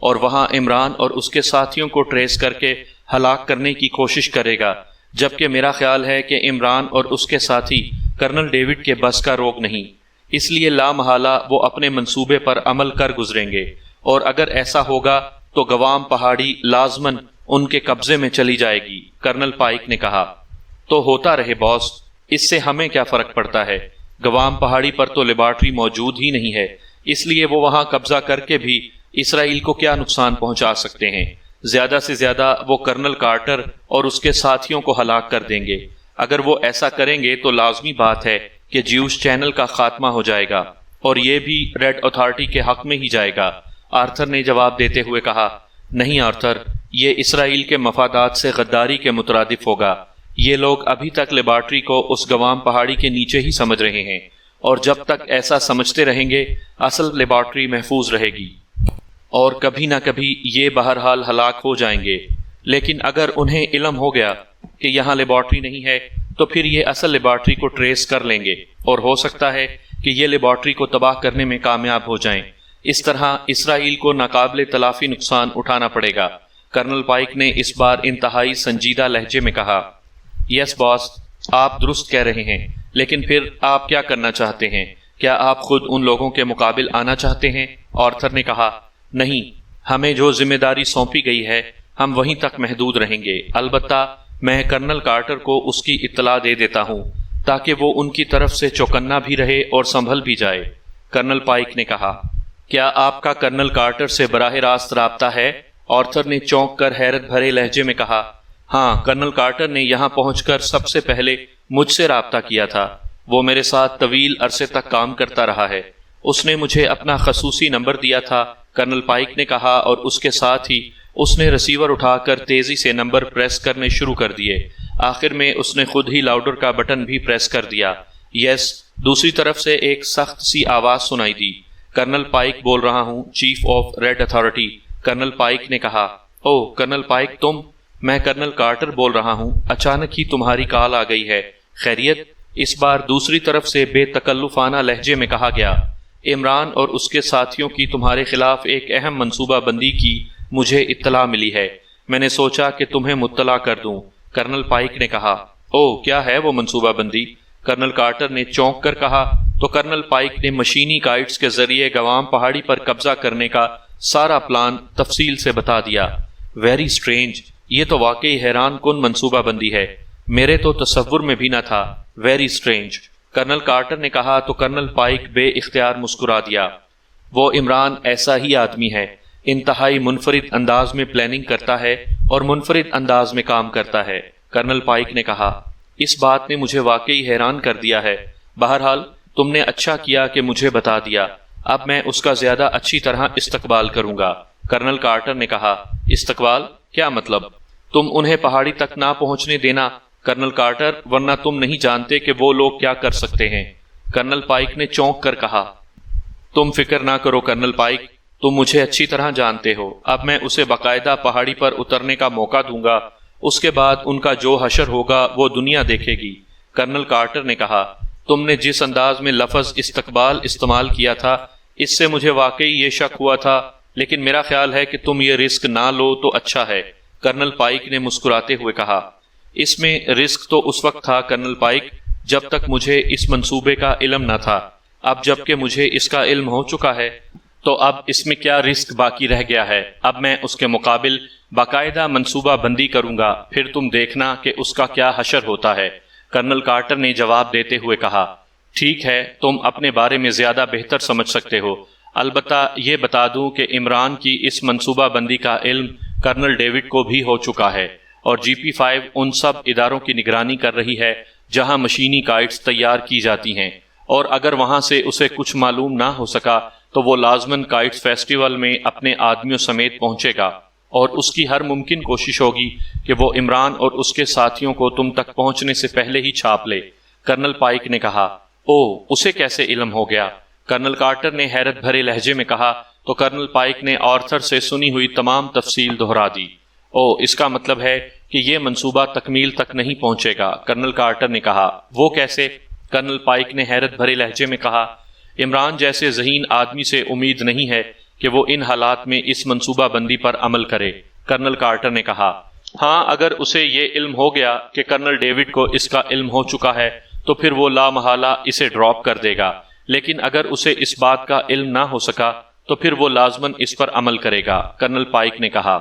اور وہاں عمران اور اس کے ساتھیوں کو ٹریس کر کے ہلاک کرنے کی کوشش کرے گا، جبکہ میرا خیال ہے کہ عمران اور اس کے ساتھی کرنل ڈیوڈ کے بس کا روگ نہیں، اس لیے لا محالہ وہ اپنے منصوبے پر عمل کر گزریں گے، اور اگر ایسا ہوگا تو گوام پہاڑی لازماً ان کے قبضے میں چلی جائے گی۔ کرنل پائک نے کہا، تو ہوتا رہے باس، اس سے ہمیں کیا فرق پڑتا ہے؟ گوام پہاڑی پر تو لیبارٹری موجود ہی نہیں ہے، اس لیے وہ وہاں قبضہ کر کے بھی اسرائیل کو کیا نقصان پہنچا سکتے ہیں؟ زیادہ سے زیادہ وہ کرنل کارٹر اور اس کے ساتھیوں کو ہلاک کر دیں گے۔ اگر وہ ایسا کریں گے تو لازمی بات ہے کہ جیوش چینل کا خاتمہ ہو جائے گا، اور یہ بھی ریڈ اتھارٹی کے حق میں ہی جائے گا۔ آرتھر نے جواب دیتے ہوئے کہا، نہیں آرتھر، یہ اسرائیل کے مفادات سے غداری کے مترادف ہوگا۔ یہ لوگ ابھی تک لیبارٹری کو اس گوام پہاڑی کے نیچے ہی سمجھ رہے ہیں، اور جب تک ایسا سمجھتے رہیں گے اصل لیبارٹری محفوظ رہے گی، اور کبھی نہ کبھی یہ بہرحال ہلاک ہو جائیں گے۔ لیکن اگر انہیں علم ہو گیا کہ یہاں لیبارٹری نہیں ہے تو پھر یہ اصل لیبارٹری کو ٹریس کر لیں گے، اور ہو سکتا ہے کہ یہ لیبارٹری کو تباہ کرنے میں کامیاب ہو جائیں۔ اس طرح اسرائیل کو ناقابل تلافی نقصان اٹھانا پڑے گا۔ کرنل پائک نے اس بار انتہائی سنجیدہ لہجے میں کہا، یس باس، آپ درست کہہ رہے ہیں، لیکن پھر آپ کیا کرنا چاہتے ہیں؟ کیا آپ خود ان لوگوں کے مقابل آنا چاہتے ہیں؟ آرتھر نے کہا، نہیں، ہمیں جو ذمہ داری سونپی گئی ہے ہم وہیں تک محدود رہیں گے۔ البتہ میں کرنل کارٹر کو اس کی اطلاع دے دیتا ہوں تاکہ وہ ان کی طرف سے چوکنا بھی رہے اور سنبھل بھی جائے۔ کرنل پائک نے کہا، کیا آپ کا کرنل کارٹر سے براہ راست رابطہ ہے؟ آرتھر نے چونک کر حیرت بھرے لہجے میں کہا، ہاں، کرنل کارٹر نے یہاں پہنچ کر سب سے پہلے مجھ سے رابطہ کیا تھا۔ وہ میرے ساتھ طویل عرصے تک کام کرتا رہا ہے۔ اس نے مجھے اپنا خصوصی نمبر دیا تھا، کرنل پائک نے کہا، اور اس کے ساتھ ہی اس نے ریسیور اٹھا کر تیزی سے نمبر پریس کرنے شروع کر دیے۔ آخر میں اس نے خود ہی لاؤڈر کا بٹن بھی پریس کر دیا۔ یس، دوسری طرف سے ایک سخت سی آواز سنائی دی۔ کرنل پائک بول رہا ہوں، chief of red authority. Colonel Pike نے کہا، او کرنل پائک تم؟ میں کرنل کارٹر بول رہا ہوں، اچانک ہی تمہاری کال آ گئی ہے، خیریت؟ اس بار دوسری طرف سے بے تکلفانہ لہجے میں کہا گیا، عمران اور اس کے ساتھیوں کی تمہارے خلاف ایک اہم منصوبہ بندی کی مجھے اطلاع ملی ہے، میں نے سوچا کہ تمہیں مطلع کر دوں۔ کرنل پائک نے کہا، او کیا ہے وہ منصوبہ بندی؟ کرنل کارٹر نے چونک کر کہا تو کرنل پائک نے مشینی گائیڈز کے ذریعے گوام پہاڑی پر قبضہ کرنے کا سارا پلان تفصیل سے بتا دیا۔ ویری اسٹرینج، یہ تو واقعی حیران کن منصوبہ بندی ہے، میرے تو تصور میں بھی نہ تھا۔ ویری اسٹرینج، کرنل کارٹر نے کہا تو کرنل پائک بے اختیار مسکرا دیا۔ وہ عمران ایسا ہی آدمی ہے، انتہائی منفرد انداز میں پلاننگ کرتا ہے اور منفرد انداز میں کام کرتا ہے۔ کرنل پائک نے کہا، اس بات نے مجھے واقعی حیران کر دیا ہے۔ بہرحال تم نے اچھا کیا کہ مجھے بتا دیا، اب میں اس کا زیادہ اچھی طرح استقبال کروں گا۔ کرنل کارٹر نے کہا، استقبال؟ کیا مطلب؟ تم انہیں پہاڑی تک نہ پہنچنے دینا کرنل کارٹر، ورنہ تم نہیں جانتے کہ وہ لوگ کیا کر سکتے ہیں۔ کرنل پائک نے چونک کر کہا، تم فکر نہ کرو کرنل پائک، تم مجھے اچھی طرح جانتے ہو۔ اب میں اسے باقاعدہ پہاڑی پر اترنے کا موقع دوں گا، اس کے بعد ان کا جو حشر ہوگا وہ دنیا دیکھے گی۔ کرنل کارٹر نے کہا، تم نے جس انداز میں لفظ استقبال استعمال کیا تھا اس سے مجھے واقعی یہ شک ہوا تھا، لیکن میرا خیال ہے کہ تم یہ رسک نہ لو تو اچھا ہے۔ کرنل پائک نے مسکراتے ہوئے کہا، اس میں رسک تو اس وقت تھا کرنل پائک جب تک مجھے اس منصوبے کا علم نہ تھا، اب جب کہ مجھے اس کا علم ہو چکا ہے تو اب اس میں کیا رسک باقی رہ گیا ہے؟ اب میں اس کے مقابل باقاعدہ منصوبہ بندی کروں گا، پھر تم دیکھنا کہ اس کا کیا حشر ہوتا ہے۔ کرنل کارٹر نے جواب دیتے ہوئے کہا، ٹھیک ہے، تم اپنے بارے میں زیادہ بہتر سمجھ سکتے ہو، البتہ یہ بتا دوں کہ عمران کی اس منصوبہ بندی کا علم کرنل ڈیوڈ کو بھی ہو چکا ہے، اور جی پی 5 ان سب اداروں کی نگرانی کر رہی ہے جہاں مشینی کائٹس تیار کی جاتی ہیں، اور اگر وہاں سے اسے کچھ معلوم نہ ہو سکا تو وہ لازماً کائٹس فیسٹیول میں اپنے آدمیوں سمیت پہنچے گا، اور اس کی ہر ممکن کوشش ہوگی کہ وہ عمران اور اس کے ساتھیوں کو تم تک پہنچنے سے پہلے ہی چھاپ لے۔ کرنل پائک نے کہا، او اسے کیسے علم ہو گیا؟ کرنل کارٹر نے حیرت بھرے لہجے میں کہا تو کرنل پائک نے آرتھر سے سنی ہوئی تمام تفصیل دہرا دی۔ او اس کا مطلب ہے کہ یہ منصوبہ تکمیل تک نہیں پہنچے گا، کرنل کارٹر نے کہا۔ وہ کیسے؟ کرنل پائک نے حیرت بھرے لہجے میں کہا، عمران جیسے ذہین آدمی سے امید نہیں ہے کہ وہ ان حالات میں اس منصوبہ بندی پر عمل کرے۔ کرنل کارٹر نے کہا، ہاں اگر اسے یہ علم ہو گیا کہ کرنل ڈیوڈ کو اس کا علم ہو چکا ہے تو پھر وہ لامحالہ اسے ڈراپ کر دے گا، لیکن اگر اسے اس بات کا علم نہ ہو سکا تو پھر وہ لازماً اس پر عمل کرے گا۔ کرنل پائک نے کہا،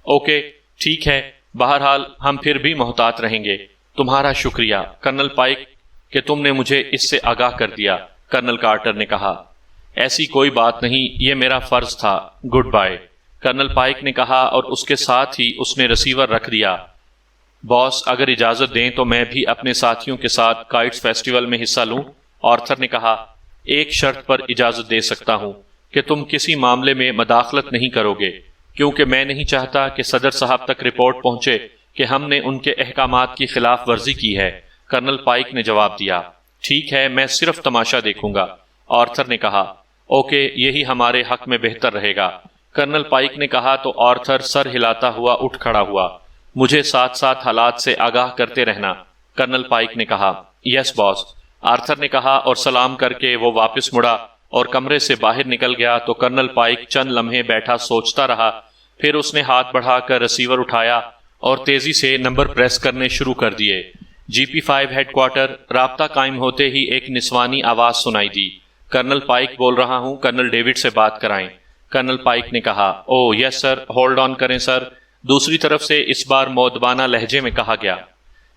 اوکے ٹھیک ہے، بہرحال ہم پھر بھی محتاط رہیں گے۔ تمہارا شکریہ کرنل پائک کہ تم نے مجھے اس سے آگاہ کر دیا، کرنل کارٹر نے کہا۔ ایسی کوئی بات نہیں، یہ میرا فرض تھا، گڈ بائے، کرنل پائک نے کہا اور اس کے ساتھ ہی اس نے ریسیور رکھ دیا۔ باس اگر اجازت دیں تو میں بھی اپنے ساتھیوں کے ساتھ کائٹس فیسٹیول میں حصہ لوں، آرتھر نے کہا۔ ایک شرط پر اجازت دے سکتا ہوں کہ تم کسی معاملے میں مداخلت نہیں کرو گے، کیونکہ میں نہیں چاہتا کہ صدر صاحب تک رپورٹ پہنچے کہ ہم نے ان کے احکامات کی خلاف ورزی کی ہے، کرنل پائک نے جواب دیا۔ ٹھیک ہے، میں صرف تماشا دیکھوں گا، آرتھر نے کہا۔ اوکے، یہی ہمارے حق میں بہتر رہے گا، کرنل پائک نے کہا تو آرتھر سر ہلاتا ہوا اٹھ کھڑا ہوا۔ مجھے ساتھ ساتھ حالات سے آگاہ کرتے رہنا، کرنل پائک نے کہا۔ یس باس، آرتھر نے کہا اور سلام کر کے وہ واپس مڑا اور کمرے سے باہر نکل گیا تو کرنل پائک چند لمحے بیٹھا سوچتا رہا، پھر اس نے ہاتھ بڑھا کر ریسیور اٹھایا اور تیزی سے نمبر پریس کرنے شروع کر دیے۔ جی پی 5 ہیڈ کوارٹر، رابطہ قائم ہوتے ہی ایک نسوانی آواز سنائی دی۔ کرنل پائک بول رہا ہوں، کرنل ڈیوڈ سے بات کرائیں، کرنل پائک نے کہا۔ او یس سر، ہولڈ آن کریں سر، دوسری طرف سے اس بار مؤدبانہ لہجے میں کہا گیا۔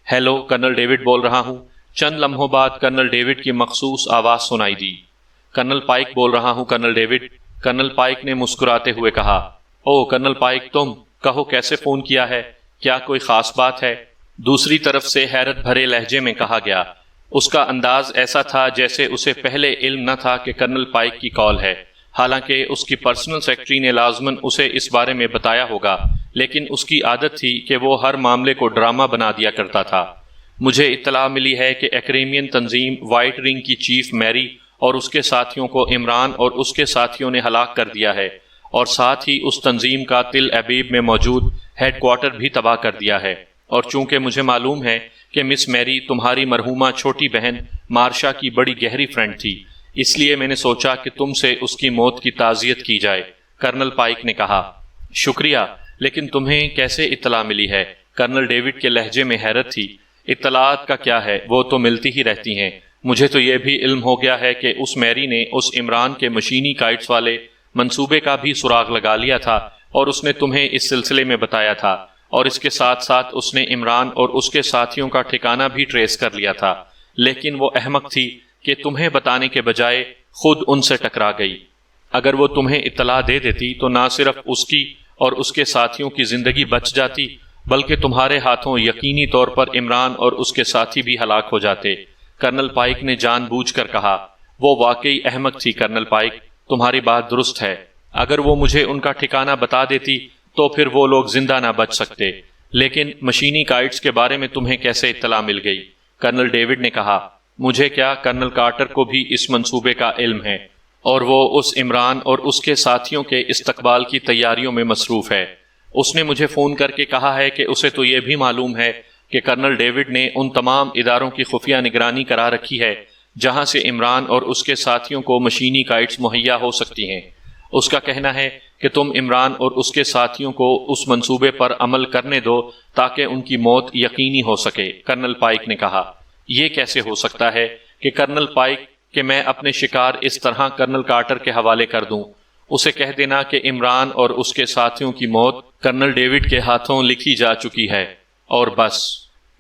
ہیلو، کرنل ڈیوڈ بول رہا ہوں۔ چند لمحوں بعد کرنل ڈیوڈ کی مخصوص آواز سنائی دی۔ کرنل پائک بول رہا ہوں، کرنل ڈیوڈ، کرنل پائک نے مسکراتے ہوئے کہا۔ او کرنل پائک، تم کہو کیسے فون کیا ہے، کیا کوئی خاص بات ہے؟ دوسری طرف سے حیرت بھرے لہجے میں کہا گیا۔ اس کا انداز ایسا تھا جیسے اسے پہلے علم نہ تھا کہ کرنل پائک کی کال ہے، حالانکہ اس کی پرسنل سیکرٹری نے لازماً اسے اس بارے میں بتایا ہوگا، لیکن اس کی عادت تھی کہ وہ ہر معاملے کو ڈرامہ بنا دیا کرتا تھا۔ مجھے اطلاع ملی ہے کہ ایکریمین تنظیم وائٹ رنگ کی چیف میری اور اس کے ساتھیوں کو عمران اور اس کے ساتھیوں نے ہلاک کر دیا ہے، اور ساتھ ہی اس تنظیم کا تل ابیب میں موجود ہیڈ کوارٹر بھی تباہ کر دیا ہے۔ اور چونکہ مجھے معلوم ہے کہ مس میری تمہاری مرحومہ چھوٹی بہن مارشا کی بڑی گہری فرینڈ تھی، اس لیے میں نے سوچا کہ تم سے اس کی موت کی تعزیت کی جائے، کرنل پائک نے کہا۔ شکریہ، لیکن تمہیں کیسے اطلاع ملی ہے؟ کرنل ڈیوڈ کے لہجے میں حیرت تھی۔ اطلاعات کا کیا ہے، وہ تو ملتی ہی رہتی ہیں۔ مجھے تو یہ بھی علم ہو گیا ہے کہ اس میری نے اس عمران کے مشینی کائٹس والے منصوبے کا بھی سراغ لگا لیا تھا اور اس نے تمہیں اس سلسلے میں بتایا تھا، اور اس کے ساتھ ساتھ اس نے عمران اور اس کے ساتھیوں کا ٹھکانہ بھی ٹریس کر لیا تھا، لیکن وہ احمق تھی کہ تمہیں بتانے کے بجائے خود ان سے ٹکرا گئی۔ اگر وہ تمہیں اطلاع دے دیتی تو نہ صرف اس کی اور اس کے ساتھیوں کی زندگی بچ جاتی، بلکہ تمہارے ہاتھوں یقینی طور پر عمران اور اس کے ساتھی بھی ہلاک ہو جاتے، کرنل پائک نے جان بوجھ کر کہا۔ وہ واقعی احمق تھی کرنل پائک، تمہاری بات درست ہے۔ اگر وہ مجھے ان کا ٹھکانہ بتا دیتی تو پھر وہ لوگ زندہ نہ بچ سکتے، لیکن مشینی کائٹس کے بارے میں تمہیں کیسے اطلاع مل گئی؟ کرنل ڈیوڈ نے کہا۔ مجھے کیا، کرنل کارٹر کو بھی اس منصوبے کا علم ہے، اور وہ اس عمران اور اس کے ساتھیوں کے استقبال کی تیاریوں میں مصروف ہے۔ اس نے مجھے فون کر کے کہا ہے کہ اسے تو یہ بھی معلوم ہے کہ کرنل ڈیوڈ نے ان تمام اداروں کی خفیہ نگرانی کرا رکھی ہے جہاں سے عمران اور اس کے ساتھیوں کو مشینی کائٹس مہیا ہو سکتی ہیں۔ اس کا کہنا ہے کہ تم عمران اور اس کے ساتھیوں کو اس منصوبے پر عمل کرنے دو تاکہ ان کی موت یقینی ہو سکے، کرنل پائک نے کہا۔ یہ کیسے ہو سکتا ہے کہ کرنل پائک کہ میں اپنے شکار اس طرح کرنل کارٹر کے حوالے کر دوں؟ اسے کہہ دینا کہ عمران اور اس کے ساتھیوں کی موت کرنل ڈیوڈ کے ہاتھوں لکھی جا چکی ہے، اور بس۔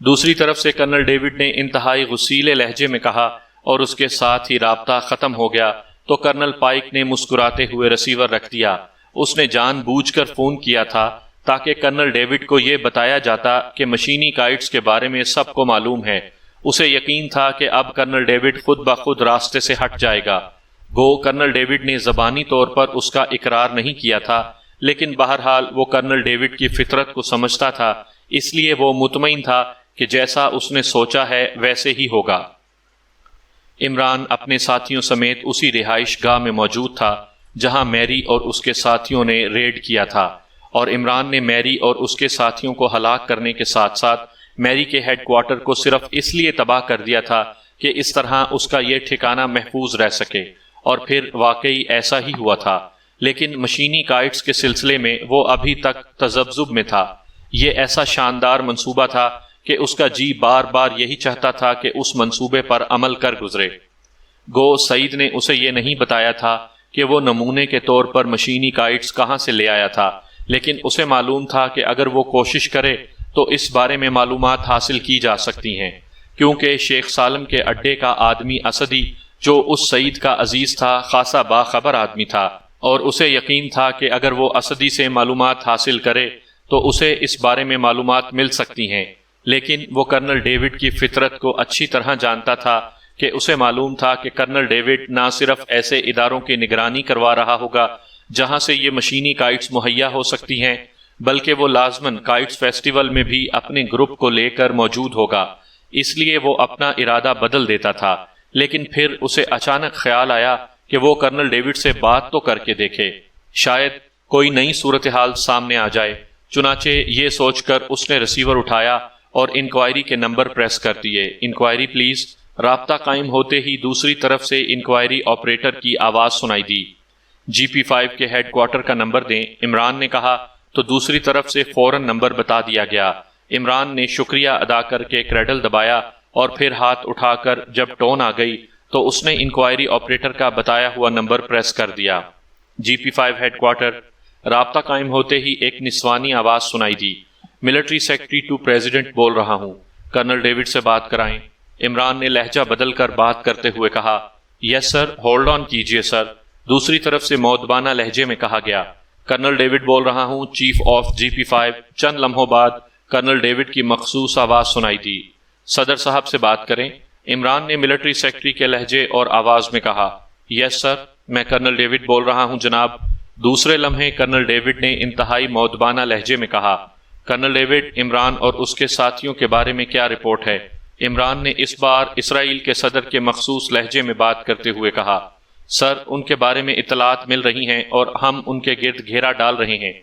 دوسری طرف سے کرنل ڈیوڈ نے انتہائی غصیلے لہجے میں کہا، اور اس کے ساتھ ہی رابطہ ختم ہو گیا تو کرنل پائک نے مسکراتے ہوئے ریسیور رکھ دیا۔ اس نے جان بوجھ کر فون کیا تھا تاکہ کرنل ڈیوڈ کو یہ بتایا جاتا کہ مشینی کائٹس کے بارے میں سب کو معلوم ہے۔ اسے یقین تھا کہ اب کرنل ڈیوڈ خود بخود راستے سے ہٹ جائے گا۔ گو کرنل ڈیوڈ نے زبانی طور پر اس کا اقرار نہیں کیا تھا، لیکن بہرحال وہ کرنل ڈیوڈ کی فطرت کو سمجھتا تھا، اس لیے وہ مطمئن تھا کہ جیسا اس نے سوچا ہے ویسے ہی ہوگا۔ عمران اپنے ساتھیوں سمیت اسی رہائش گاہ میں موجود تھا جہاں میری اور اس کے ساتھیوں نے ریڈ کیا تھا، اور عمران نے میری اور اس کے ساتھیوں کو ہلاک کرنے کے ساتھ ساتھ میری کے ہیڈ کوارٹر کو صرف اس لیے تباہ کر دیا تھا کہ اس طرح اس کا یہ ٹھکانہ محفوظ رہ سکے، اور پھر واقعی ایسا ہی ہوا تھا۔ لیکن مشینی کائٹس کے سلسلے میں وہ ابھی تک تذبذب میں تھا۔ یہ ایسا شاندار منصوبہ تھا کہ اس کا جی بار بار یہی چاہتا تھا کہ اس منصوبے پر عمل کر گزرے۔ گو سعید نے اسے یہ نہیں بتایا تھا کہ وہ نمونے کے طور پر مشینی کائٹس کہاں سے لے آیا تھا، لیکن اسے معلوم تھا کہ اگر وہ کوشش کرے تو اس بارے میں معلومات حاصل کی جا سکتی ہیں، کیونکہ شیخ سالم کے اڈے کا آدمی اسدی جو اس سعید کا عزیز تھا خاصا باخبر آدمی تھا، اور اسے یقین تھا کہ اگر وہ اسدی سے معلومات حاصل کرے تو اسے اس بارے میں معلومات مل سکتی ہیں۔ لیکن وہ کرنل ڈیوڈ کی فطرت کو اچھی طرح جانتا تھا کہ اسے معلوم تھا کہ کرنل ڈیوڈ نہ صرف ایسے اداروں کی نگرانی کروا رہا ہوگا جہاں سے یہ مشینی کائٹس مہیا ہو سکتی ہیں، بلکہ وہ لازماً کائٹس فیسٹیول میں بھی اپنے گروپ کو لے کر موجود ہوگا۔ اس لیے وہ اپنا ارادہ بدل دیتا تھا، لیکن پھر اسے اچانک خیال آیا کہ وہ کرنل ڈیوڈ سے بات تو کر کے دیکھے، شاید کوئی نئی صورتحال سامنے آ جائے۔ چنانچہ یہ سوچ کر اس نے ریسیور اٹھایا اور انکوائری کے نمبر پریس کر دیے۔ Enquiry please. رابطہ قائم ہوتے ہی دوسری طرف سے انکوائری آپریٹر کی آواز سنائی دی۔ جی پی 5 کے ہیڈ کوارٹر کا نمبر دیں، عمران نے کہا، تو دوسری طرف سے فوراً نمبر بتا دیا گیا۔ عمران نے شکریہ ادا کر کے کریڈل دبایا اور پھر ہاتھ اٹھا کر جب ٹون آ گئی تو اس نے انکوائری آپریٹر کا بتایا ہوا نمبر پریس کر دیا۔ جی پی 5 ہیڈ کوارٹر۔ رابطہ قائم ہوتے ہی ایک نسوانی آواز سنائی دی۔ ملٹری سیکرٹری ٹو پریزیڈنٹ بول رہا ہوں، کرنل ڈیوڈ سے بات کرائیں۔ عمران نے لہجہ بدل کر بات کرتے ہوئے کہا، یس سر، ہولڈ آن کیجئے سر۔ دوسری طرف سے مؤدبانہ لہجے میں کہا گیا، کرنل ڈیوڈ بول رہا ہوں، چیف آف جی پی 5۔ چند لمحوں بعد کرنل ڈیوڈ کی مخصوص آواز سنائی دی، صدر صاحب سے بات کریں۔ عمران نے ملٹری سیکرٹری کے لہجے اور آواز میں کہا، یس سر، میں کرنل ڈیوڈ بول رہا ہوں جناب۔ دوسرے لمحے کرنل ڈیوڈ نے انتہائی مؤدبانہ لہجے میں کہا، کرنل ڈیوڈ، عمران اور اس کے ساتھیوں کے بارے میں کیا رپورٹ ہے؟ عمران نے اس بار اسرائیل کے صدر کے مخصوص لہجے میں بات کرتے ہوئے کہا، سر، ان کے بارے میں اطلاعات مل رہی ہیں اور ہم ان کے گرد گھیرا ڈال رہے ہیں۔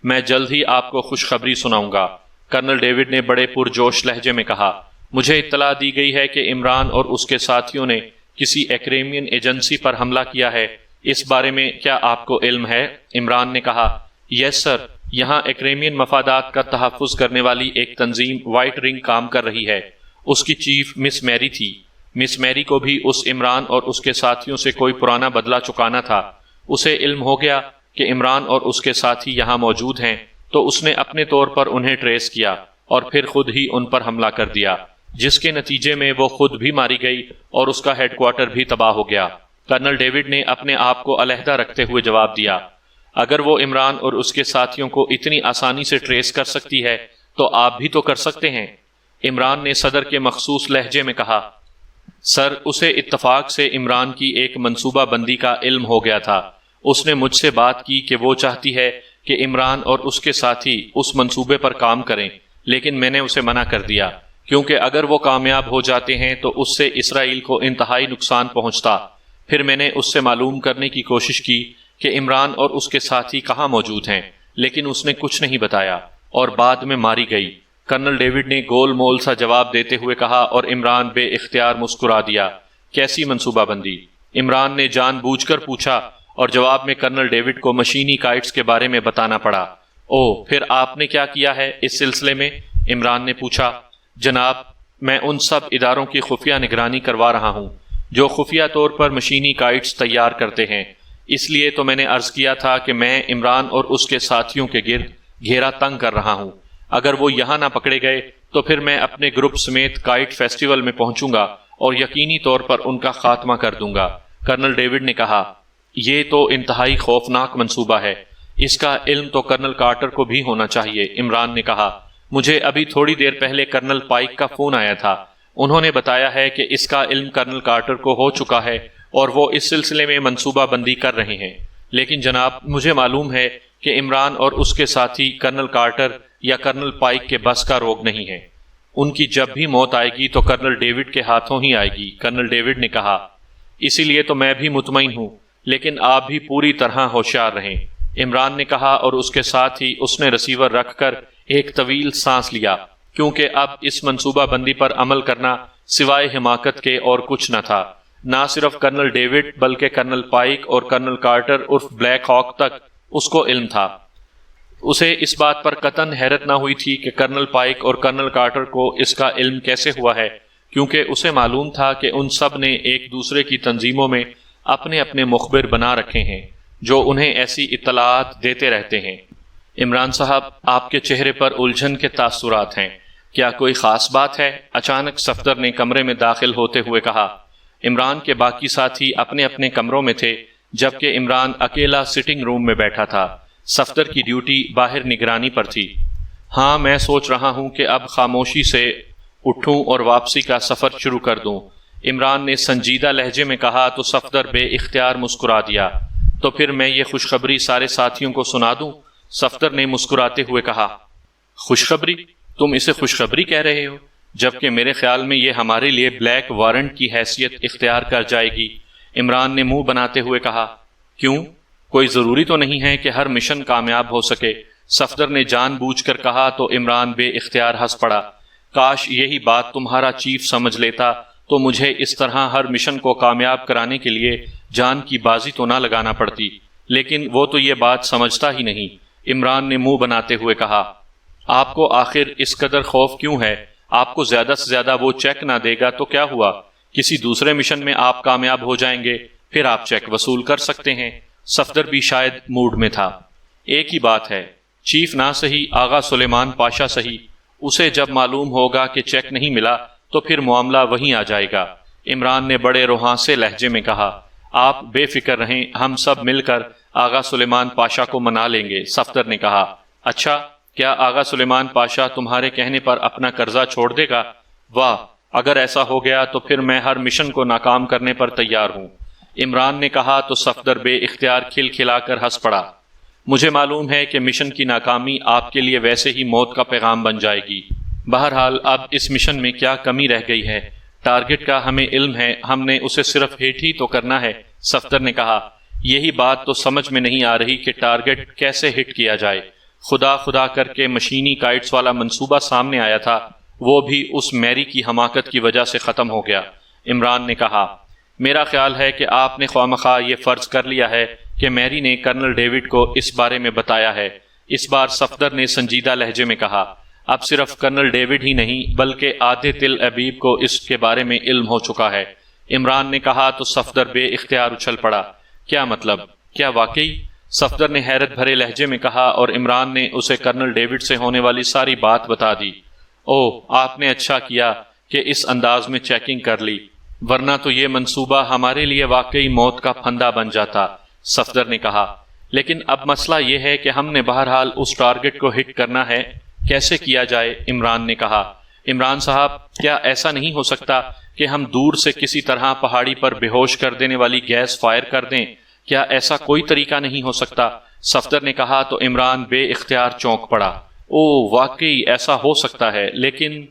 میں جلد ہی آپ کو خوشخبری سناؤں گا۔ کرنل ڈیوڈ نے بڑے پرجوش لہجے میں کہا، مجھے اطلاع دی گئی ہے کہ عمران اور اس کے ساتھیوں نے کسی ایکریمین ایجنسی پر حملہ کیا ہے، اس بارے میں کیا آپ کو علم ہے؟ عمران نے کہا، یس سر، یہاں ایکریمین مفادات کا تحفظ کرنے والی ایک تنظیم وائٹ رنگ کام کر رہی ہے۔ اس کی چیف مس میری تھی۔ مس میری کو بھی اس عمران اور اس کے ساتھیوں سے کوئی پرانا بدلہ چکانا تھا۔ اسے علم ہو گیا کہ عمران اور اس کے ساتھی یہاں موجود ہیں، تو اس نے اپنے طور پر انہیں ٹریس کیا اور پھر خود ہی ان پر حملہ کر دیا، جس کے نتیجے میں وہ خود بھی ماری گئی اور اس کا ہیڈ کوارٹر بھی تباہ ہو گیا۔ کرنل ڈیوڈ نے اپنے آپ کو علیحدہ رکھتے ہوئے جواب دیا، اگر وہ عمران اور اس کے ساتھیوں کو اتنی آسانی سے ٹریس کر سکتی ہے تو آپ بھی تو کر سکتے ہیں۔ عمران نے صدر کے مخصوص لہجے میں کہا، سر، اسے اتفاق سے عمران کی ایک منصوبہ بندی کا علم ہو گیا تھا۔ اس نے مجھ سے بات کی کہ وہ چاہتی ہے کہ عمران اور اس کے ساتھی اس منصوبے پر کام کریں، لیکن میں نے اسے منع کر دیا، کیونکہ اگر وہ کامیاب ہو جاتے ہیں تو اس سے اسرائیل کو انتہائی نقصان پہنچتا۔ پھر میں نے اس سے معلوم کرنے کی کوشش کی کہ عمران اور اس کے ساتھی کہاں موجود ہیں، لیکن اس نے کچھ نہیں بتایا اور بعد میں ماری گئی۔ کرنل ڈیوڈ نے گول مول سا جواب دیتے ہوئے کہا اور عمران بے اختیار مسکرا دیا۔ کیسی منصوبہ بندی؟ عمران نے جان بوجھ کر پوچھا اور جواب میں کرنل ڈیوڈ کو مشینی کائٹس کے بارے میں بتانا پڑا۔ اوہ، پھر آپ نے کیا کیا ہے اس سلسلے میں؟ عمران نے پوچھا۔ جناب، میں ان سب اداروں کی خفیہ نگرانی کروا رہا ہوں جو خفیہ طور پر مشینی کائٹس تیار کرتے ہیں، اس لیے تو میں نے عرض کیا تھا کہ میں عمران اور اس کے ساتھیوں کے گرد گھیرا تنگ کر رہا ہوں۔ اگر وہ یہاں نہ پکڑے گئے تو پھر میں اپنے گروپ سمیت کائٹ فیسٹیول میں پہنچوں گا اور یقینی طور پر ان کا خاتمہ کر دوں گا۔ کرنل ڈیوڈ نے کہا، یہ تو انتہائی خوفناک منصوبہ ہے، اس کا علم تو کرنل کارٹر کو بھی ہونا چاہیے۔ عمران نے کہا، مجھے ابھی تھوڑی دیر پہلے کرنل پائک کا فون آیا تھا، انہوں نے بتایا ہے کہ اس کا علم کرنل کارٹر کو ہو چکا ہے اور وہ اس سلسلے میں منصوبہ بندی کر رہے ہیں، لیکن جناب، مجھے معلوم ہے کہ عمران اور اس کے ساتھی کرنل کارٹر یا کرنل پائک کے بس کا روگ نہیں ہے۔ ان کی جب بھی موت آئے گی تو کرنل ڈیوڈ کے ہاتھوں ہی آئے گی۔ کرنل ڈیوڈ نے کہا، اسی لیے تو میں بھی مطمئن ہوں، لیکن آپ بھی پوری طرح ہوشیار رہیں۔ عمران نے کہا اور اس کے ساتھ ہی اس نے ریسیور رکھ کر ایک طویل سانس لیا، کیونکہ اب اس منصوبہ بندی پر عمل کرنا سوائے حماقت کے اور کچھ نہ تھا۔ نہ صرف کرنل ڈیوڈ بلکہ کرنل پائک اور کرنل کارٹر عرف بلیک ہاک تک اس کو علم تھا۔ اسے اس بات پر قطعاً حیرت نہ ہوئی تھی کہ کرنل پائک اور کرنل کارٹر کو اس کا علم کیسے ہوا ہے، کیونکہ اسے معلوم تھا کہ ان سب نے ایک دوسرے کی تنظیموں میں اپنے اپنے مخبر بنا رکھے ہیں جو انہیں ایسی اطلاعات دیتے رہتے ہیں۔ عمران صاحب، آپ کے چہرے پر الجھن کے تاثرات ہیں، کیا کوئی خاص بات ہے؟ اچانک صفدر نے کمرے میں داخل ہوتے ہوئے کہا۔ عمران کے باقی ساتھی اپنے اپنے کمروں میں تھے، جبکہ عمران اکیلا سٹنگ روم میں بیٹھا تھا۔ صفدر کی ڈیوٹی باہر نگرانی پر تھی۔ ہاں، میں سوچ رہا ہوں کہ اب خاموشی سے اٹھوں اور واپسی کا سفر شروع کر دوں، عمران نے سنجیدہ لہجے میں کہا تو صفدر بے اختیار مسکرا دیا۔ تو پھر میں یہ خوشخبری سارے ساتھیوں کو سنا دوں؟ صفدر نے مسکراتے ہوئے کہا۔ خوشخبری؟ تم اسے خوشخبری کہہ رہے ہو؟ جبکہ میرے خیال میں یہ ہمارے لیے بلیک وارنٹ کی حیثیت اختیار کر جائے گی، عمران نے منہ بناتے ہوئے کہا۔ کیوں؟ کوئی ضروری تو نہیں ہے کہ ہر مشن کامیاب ہو سکے، صفدر نے جان بوجھ کر کہا تو عمران بے اختیار ہنس پڑا۔ کاش یہی بات تمہارا چیف سمجھ لیتا تو مجھے اس طرح ہر مشن کو کامیاب کرانے کے لیے جان کی بازی تو نہ لگانا پڑتی، لیکن وہ تو یہ بات سمجھتا ہی نہیں، عمران نے منہ بناتے ہوئے کہا۔ آپ کو آخر اس قدر خوف کیوں ہے؟ آپ کو زیادہ سے زیادہ وہ چیک نہ دے گا تو کیا ہوا؟ کسی دوسرے مشن میں آپ کامیاب ہو جائیں گے، پھر آپ چیک وصول کر سکتے ہیں۔ صفدر بھی شاید موڈ میں تھا۔ ایک ہی بات ہے، چیف نہ صحیح آغا سلیمان پاشا صحیح، اسے جب معلوم ہوگا کہ چیک نہیں ملا تو پھر معاملہ وہیں آ جائے گا، عمران نے بڑے روحاں لہجے میں کہا۔ آپ بے فکر رہیں، ہم سب مل کر آغا سلیمان پاشا کو منا لیں گے، صفدر نے کہا۔ اچھا، کیا آغا سلیمان پاشا تمہارے کہنے پر اپنا قرضہ چھوڑ دے گا؟ واہ، اگر ایسا ہو گیا تو پھر میں ہر مشن کو ناکام کرنے پر تیار ہوں، عمران نے کہا تو صفدر بے اختیار کھل کھلا کر ہنس پڑا۔ مجھے معلوم ہے کہ مشن کی ناکامی آپ کے لیے ویسے ہی موت کا پیغام بن جائے گی۔ بہرحال اب اس مشن میں کیا کمی رہ گئی ہے؟ ٹارگٹ کا ہمیں علم ہے، ہم نے اسے صرف ہٹ ہی تو کرنا ہے، صفدر نے کہا۔ یہی بات تو سمجھ میں نہیں آ رہی کہ ٹارگٹ کیسے ہٹ کیا جائے۔ خدا خدا کر کے مشینی کائٹس والا منصوبہ سامنے آیا تھا، وہ بھی اس میری کی حماقت کی وجہ سے ختم ہو گیا، عمران نے کہا۔ میرا خیال ہے کہ آپ نے خواہ یہ فرض کر لیا ہے کہ میری نے کرنل ڈیوڈ کو اس بارے میں بتایا ہے، اس بار صفدر نے سنجیدہ لہجے میں کہا۔ اب صرف کرنل ڈیوڈ ہی نہیں بلکہ آدھے تل ابیب کو اس کے بارے میں علم ہو چکا ہے، عمران نے کہا تو صفدر بے اختیار اچھل پڑا۔ کیا مطلب؟ کیا واقعی؟ صفدر نے حیرت بھرے لہجے میں کہا اور عمران نے اسے کرنل ڈیوڈ سے ہونے والی ساری بات بتا دی۔ اوہ، آپ نے اچھا کیا کہ اس انداز میں چیکنگ کر لی، ورنہ تو یہ منصوبہ ہمارے لیے واقعی موت کا پھندا بن جاتا، صفدر نے کہا۔ لیکن اب مسئلہ یہ ہے کہ ہم نے بہرحال اس ٹارگٹ کو ہٹ کرنا ہے، کیسے کیا جائے؟ عمران نے کہا۔ عمران صاحب، کیا ایسا نہیں ہو سکتا کہ ہم دور سے کسی طرح پہاڑی پر بے ہوش کر دینے والی گیس فائر کر دیں؟ کیا ایسا کوئی طریقہ نہیں ہو سکتا؟ صفدر نے کہا تو عمران بے اختیار چونک پڑا۔ اوہ، واقعی ایسا ہو سکتا ہے، لیکن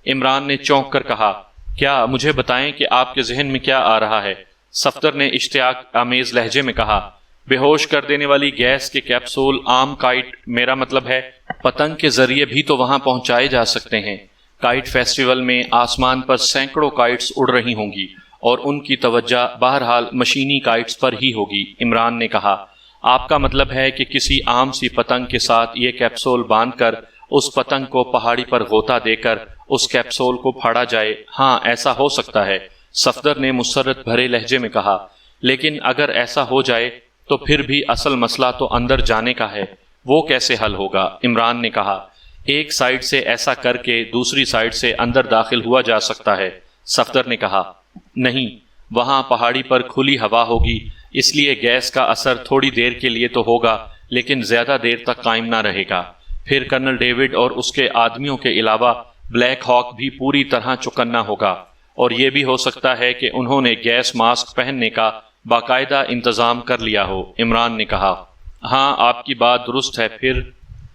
عمران نے چونک کر کہا۔ کیا مجھے بتائیں کہ آپ کے ذہن میں کیا آ رہا ہے؟ صفدر نے اشتیاق آمیز لہجے میں کہا۔ بے ہوش کر دینے والی گیس کے کیپسول عام کائٹ، میرا مطلب ہے پتنگ کے ذریعے بھی تو وہاں پہنچائے جا سکتے ہیں۔ کائٹ فیسٹیول میں آسمان پر سینکڑوں کائٹس اڑ رہی ہوں گی اور ان کی توجہ بہرحال مشینی کائٹس پر ہی ہوگی، عمران نے کہا۔ آپ کا مطلب ہے کہ کسی عام سی پتنگ کے ساتھ یہ کیپسول باندھ کر اس پتنگ کو پہاڑی پر غوطہ دے کر اس کیپسول کو پھاڑا جائے؟ ہاں، ایسا ہو سکتا ہے، صفدر نے مسرت بھرے لہجے میں کہا۔ لیکن اگر ایسا ہو جائے تو پھر بھی اصل مسئلہ تو اندر جانے کا ہے، وہ کیسے حل ہوگا؟ عمران نے کہا۔ ایک سائیڈ سے ایسا کر کے دوسری سائیڈ سے اندر داخل ہوا جا سکتا ہے، صفدر نے کہا۔ نہیں، وہاں پہاڑی پر کھلی ہوا ہوگی، اس لیے گیس کا اثر تھوڑی دیر کے لیے تو ہوگا لیکن زیادہ دیر تک قائم نہ رہے گا۔ پھر کرنل ڈیوڈ اور اس کے آدمیوں کے علاوہ بلیک ہاک بھی پوری طرح چکنا ہوگا، اور یہ بھی ہو سکتا ہے کہ انہوں نے گیس ماسک پہننے کا باقاعدہ انتظام کر لیا ہو، عمران نے کہا۔ ہاں، آپ کی بات درست ہے۔ پھر؟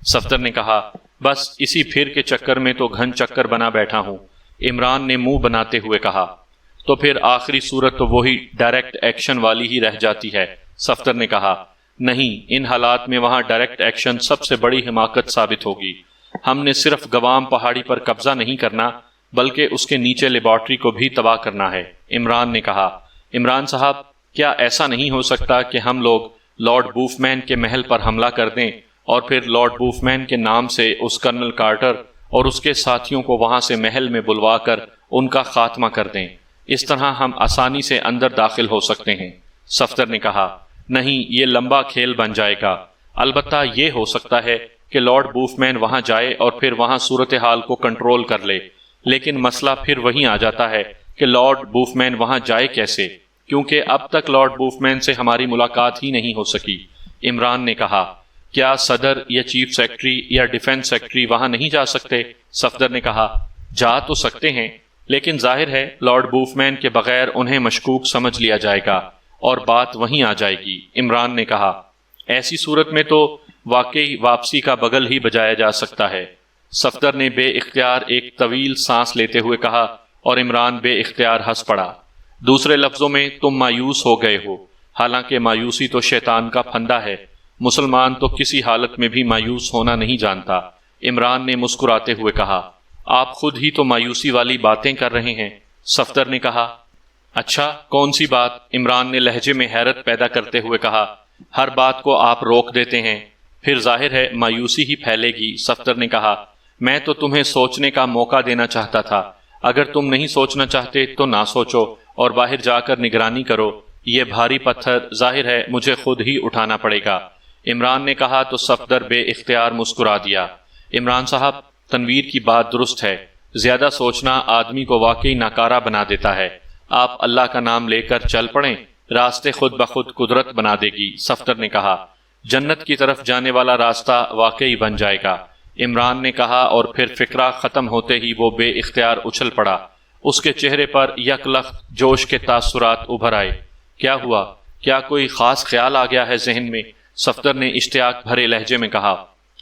صفدر نے کہا۔ بس اسی پھر کے چکر میں تو گھن چکر بنا بیٹھا ہوں، عمران نے منہ بناتے ہوئے کہا۔ تو پھر آخری صورت تو وہی ڈائریکٹ ایکشن والی ہی رہ جاتی ہے، صفدر نے کہا۔ نہیں، ان حالات میں وہاں ڈائریکٹ ایکشن سب سے بڑی حماقت ثابت ہوگی۔ ہم نے صرف گوام پہاڑی پر قبضہ نہیں کرنا بلکہ اس کے نیچے لیبارٹری کو بھی تباہ کرنا ہے، عمران نے کہا۔ عمران صاحب، کیا ایسا نہیں ہو سکتا کہ ہم لوگ لارڈ بوفمین کے محل پر حملہ کر دیں اور پھر لارڈ بوفمین کے نام سے اس کرنل کارٹر اور اس کے ساتھیوں کو وہاں سے محل میں بلوا کر ان کا خاتمہ کر دیں؟ اس طرح ہم آسانی سے اندر داخل ہو سکتے ہیں۔ صفدر نے کہا، نہیں، یہ لمبا کھیل بن جائے گا۔ البتہ یہ ہو سکتا ہے کہ لارڈ بوفمین وہاں جائے اور پھر وہاں صورتحال کو کنٹرول کر لے، لیکن مسئلہ پھر وہیں آ جاتا ہے کہ لارڈ بوفمین وہاں جائے کیسے، کیونکہ اب تک لارڈ بوفمین سے ہماری ملاقات ہی نہیں ہو سکی۔ عمران نے کہا، کیا صدر یا چیف سیکرٹری یا ڈیفنس سیکرٹری وہاں نہیں جا سکتے؟ صفدر نے کہا، جا تو سکتے ہیں، لیکن ظاہر ہے لارڈ بوفمین کے بغیر انہیں مشکوک سمجھ لیا جائے گا اور بات وہیں آ جائے گی۔ عمران نے کہا، ایسی صورت میں تو واقعی واپسی کا بغل ہی بجایا جا سکتا ہے۔ صفدر نے بے اختیار ایک طویل سانس لیتے ہوئے کہا اور عمران بے اختیار ہنس پڑا۔ دوسرے لفظوں میں، تم مایوس ہو گئے ہو، حالانکہ مایوسی تو شیطان کا پھندا ہے۔ مسلمان تو کسی حالت میں بھی مایوس ہونا نہیں جانتا۔ عمران نے مسکراتے ہوئے کہا، آپ خود ہی تو مایوسی والی باتیں کر رہے ہیں۔ صفدر نے کہا، اچھا، کون سی بات؟ عمران نے لہجے میں حیرت پیدا کرتے ہوئے کہا، ہر بات کو آپ روک دیتے ہیں، پھر ظاہر ہے مایوسی ہی پھیلے گی۔ صفدر نے کہا، میں تو تمہیں سوچنے کا موقع دینا چاہتا تھا، اگر تم نہیں سوچنا چاہتے تو نہ سوچو اور باہر جا کر نگرانی کرو، یہ بھاری پتھر ظاہر ہے مجھے خود ہی اٹھانا پڑے گا۔ عمران نے کہا تو صفدر بے اختیار مسکرا دیا۔ عمران صاحب، تنویر کی بات درست ہے، زیادہ سوچنا آدمی کو واقعی ناکارہ بنا دیتا ہے۔ آپ اللہ کا نام لے کر چل پڑیں، راستے خود بخود قدرت بنا دے گی۔ صفدر نے کہا، جنت کی طرف جانے والا راستہ واقعی بن جائے گا۔ عمران نے کہا اور پھر فقرہ ختم ہوتے ہی وہ بے اختیار اچھل پڑا۔ اس کے چہرے پر یک لخت جوش کے تاثرات ابھر آئے۔ کیا ہوا؟ کیا کوئی خاص خیال آ گیا ہے ذہن میں؟ صفدر نے اشتیاق بھرے لہجے میں کہا،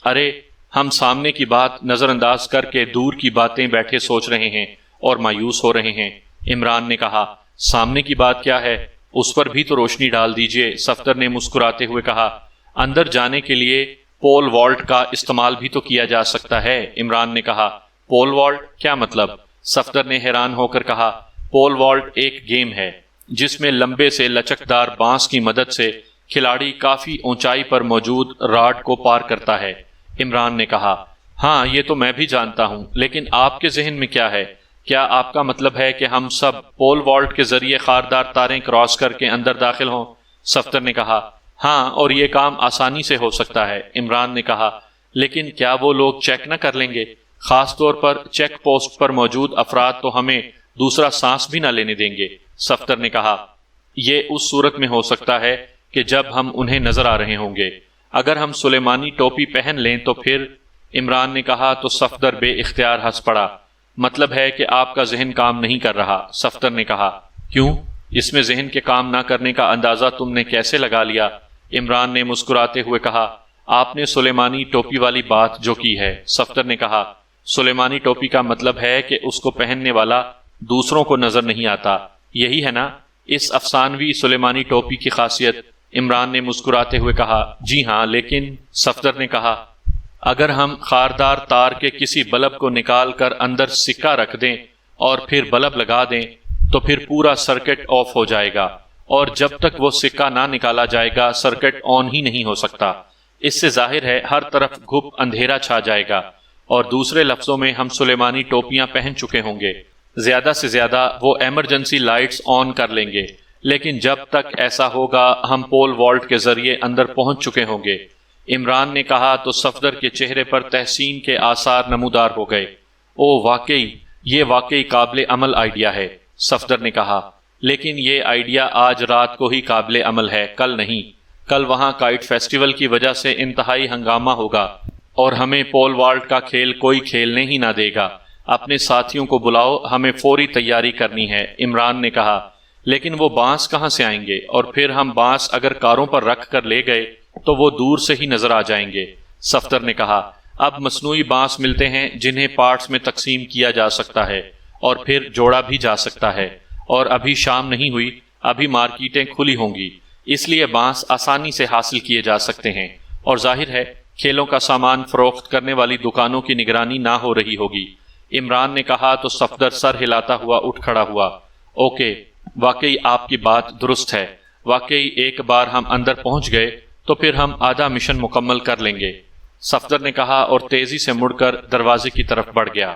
ارے ہم سامنے کی بات نظر انداز کر کے دور کی باتیں بیٹھے سوچ رہے ہیں اور مایوس ہو رہے ہیں۔ عمران نے کہا، سامنے کی بات کیا ہے؟ اس پر بھی تو روشنی ڈال دیجئے۔ صفدر نے مسکراتے ہوئے کہا، اندر جانے کے لیے پول والٹ کا استعمال بھی تو کیا جا سکتا ہے۔ عمران نے کہا، پول والٹ کیا مطلب؟ صفدر نے حیران ہو کر کہا، پول والٹ ایک گیم ہے جس میں لمبے سے لچکدار بانس کی مدد سے کھلاڑی کافی اونچائی پر موجود راڈ کو پار کرتا ہے۔ عمران نے کہا، ہاں یہ تو میں بھی جانتا ہوں، لیکن آپ کے ذہن میں کیا ہے؟ کیا آپ کا مطلب ہے کہ ہم سب پول والٹ کے ذریعے خاردار تاریں کراس کر کے اندر داخل ہوں؟ صفدر نے کہا، ہاں، اور یہ کام آسانی سے ہو سکتا ہے۔ عمران نے کہا، لیکن کیا وہ لوگ چیک نہ کر لیں گے؟ خاص طور پر چیک پوسٹ پر موجود افراد تو ہمیں دوسرا سانس بھی نہ لینے دیں گے۔ صفدر نے کہا، یہ اس صورت میں ہو سکتا ہے کہ جب ہم انہیں نظر آ رہے ہوں گے۔ اگر ہم سلیمانی ٹوپی پہن لیں تو پھر؟ عمران نے کہا تو صفدر بے اختیار ہنس پڑا۔ مطلب ہے کہ آپ کا ذہن کام نہیں کر رہا۔ صفدر نے کہا، کیوں؟ اس میں ذہن کے کام نہ کرنے کا اندازہ تم نے کیسے لگا لیا؟ عمران نے مسکراتے ہوئے کہا، آپ نے سلیمانی ٹوپی والی بات جو کی ہے۔ صفدر نے کہا، سلیمانی ٹوپی کا مطلب ہے کہ اس کو پہننے والا دوسروں کو نظر نہیں آتا، یہی ہے نا اس افسانوی سلیمانی ٹوپی کی خاصیت؟ عمران نے مسکراتے ہوئے کہا، جی ہاں، لیکن صفدر نے کہا، اگر ہم خاردار تار کے کسی بلب کو نکال کر اندر سکہ رکھ دیں اور پھر بلب لگا دیں تو پھر پورا سرکٹ آف ہو جائے گا، اور جب تک وہ سکہ نہ نکالا جائے گا سرکٹ آن ہی نہیں ہو سکتا۔ اس سے ظاہر ہے ہر طرف گھپ اندھیرا چھا جائے گا، اور دوسرے لفظوں میں ہم سلیمانی ٹوپیاں پہن چکے ہوں گے۔ زیادہ سے زیادہ وہ ایمرجنسی لائٹس آن کر لیں گے، لیکن جب تک ایسا ہوگا ہم پول والٹ کے ذریعے اندر پہنچ چکے ہوں گے۔ عمران نے کہا تو صفدر کے چہرے پر تحسین کے آثار نمودار ہو گئے۔ او واقعی، یہ واقعی قابل عمل آئیڈیا ہے۔ صفدر نے کہا، لیکن یہ آئیڈیا آج رات کو ہی قابل عمل ہے، کل نہیں۔ کل وہاں کائٹ فیسٹیول کی وجہ سے انتہائی ہنگامہ ہوگا اور ہمیں پول والٹ کا کھیل کوئی کھیلنے ہی نہ دے گا۔ اپنے ساتھیوں کو بلاؤ، ہمیں فوری تیاری کرنی ہے۔ عمران نے کہا، لیکن وہ بانس کہاں سے آئیں گے؟ اور پھر ہم بانس اگر کاروں پر رکھ کر لے گئے تو وہ دور سے ہی نظر آ جائیں گے۔ صفدر نے کہا، اب مصنوعی بانس ملتے ہیں جنہیں پارٹس میں تقسیم کیا جا سکتا ہے اور پھر جوڑا بھی جا سکتا ہے، اور ابھی شام نہیں ہوئی، ابھی مارکیٹیں کھلی ہوں گی، اس لیے بانس آسانی سے حاصل کیے جا سکتے ہیں، اور ظاہر ہے کھیلوں کا سامان فروخت کرنے والی دکانوں کی نگرانی نہ ہو رہی ہوگی۔ عمران نے کہا تو صفدر سر ہلاتا ہوا اٹھ کھڑا ہوا۔ اوکے، واقعی آپ کی بات درست ہے، واقعی ایک بار ہم اندر پہنچ گئے تو پھر ہم آدھا مشن مکمل کر لیں گے۔ صفدر نے کہا اور تیزی سے مڑ کر دروازے کی طرف بڑھ گیا۔